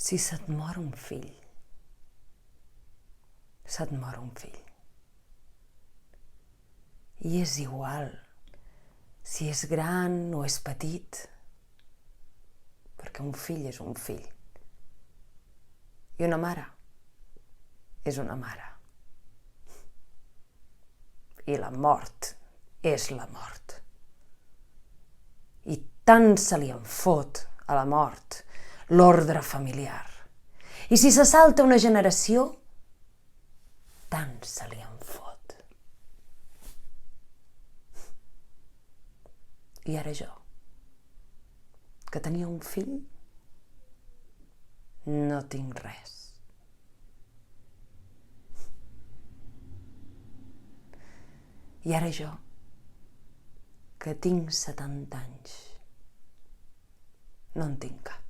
Si se't mor un fill, se't mor un fill. I és igual si és gran o és petit, perquè un fill és un fill. I una mare és una mare. I la mort és la mort. I tant se li en fot a la mort l'ordre familiar. I si se salta una generació, tant se li en fot. I ara jo, que tenia un fill, no tinc res. I ara jo, que tinc 70 anys, no en tinc cap.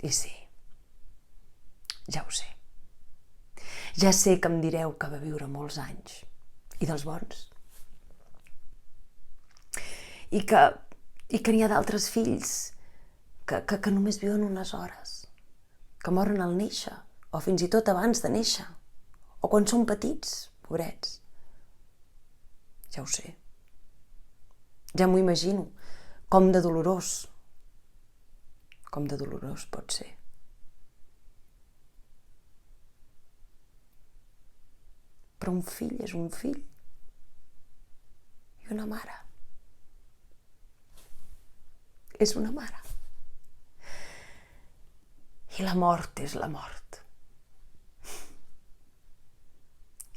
I sí, ja ho sé. Ja sé que em direu que va viure molts anys, i dels bons. I que n'hi ha d'altres fills que només viuen unes hores, que moren al néixer, o fins i tot abans de néixer, o quan són petits, pobrets. Ja ho sé. Ja m'ho imagino, com de dolorós pot ser. Però un fill és un fill. I una mare és una mare. I la mort és la mort.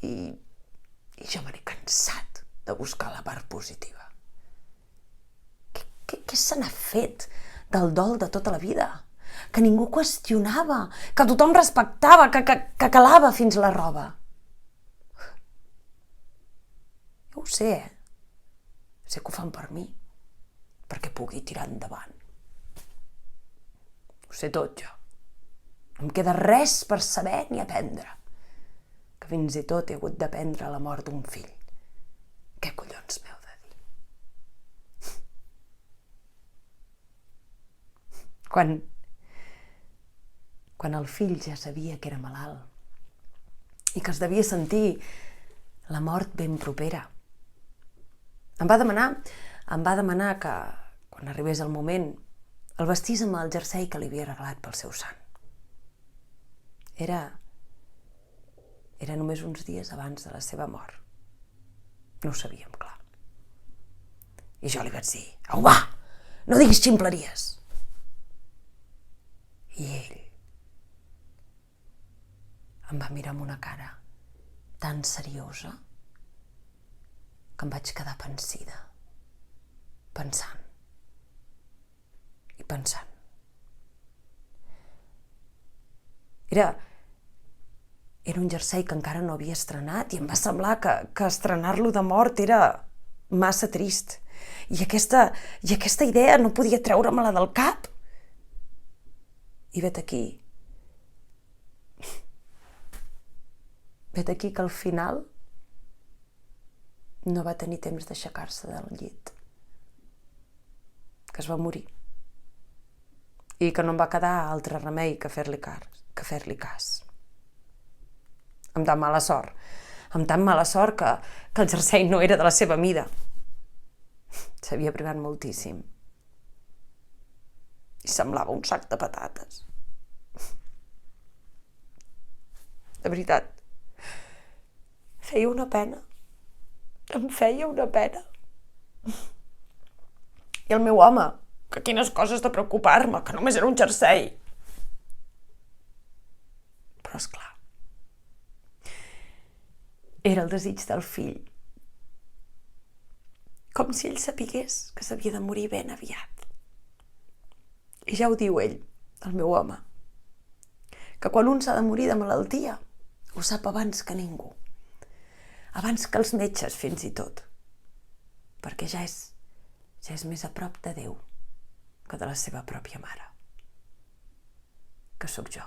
I jo me n'he cansat de buscar la part positiva. Què se n'ha fet del dol de tota la vida? Que ningú qüestionava, que tothom respectava, que calava fins la roba. Jo ho sé, Sé que ho fan per mi, perquè pugui tirar endavant. Ho sé tot, jo. No em queda res per saber ni aprendre. Que fins i tot he hagut d'aprendre la mort d'un fill. Què collons m'heu de dir? Quan el fill ja sabia que era malalt i que es devia sentir la mort ben propera, em va demanar que, quan arribés el moment, el vestís amb el jersei que li havia regalat pel seu sant. Era només uns dies abans de la seva mort. No ho sabíem, clar. I jo li vaig dir: au, va, no diguis ximpleries. I ell em va mirar amb una cara tan seriosa que em vaig quedar pensida, pensant. Era un jersei que encara no havia estrenat i em va semblar que estrenar-lo de mort era massa trist. I aquesta idea no podia treure-me-la del cap. I vet aquí que al final no va tenir temps d'aixecar-se del llit, que es va morir i que no em va quedar altre remei que fer-li cas. Amb tan mala sort que el jersei no era de la seva mida. S'havia privat moltíssim i semblava un sac de patates. De veritat, em feia una pena. I el meu home, que quines coses de preocupar-me, que només era un jersei. Però esclar, era el desig del fill. Com si ell sapigués que s'havia de morir ben aviat. I ja ho diu ell, el meu home, que quan un s'ha de morir de malaltia, ho sap abans que ningú. Abans que els metges, fins i tot. Perquè ja és més a prop de Déu que de la seva pròpia mare. Que sóc jo.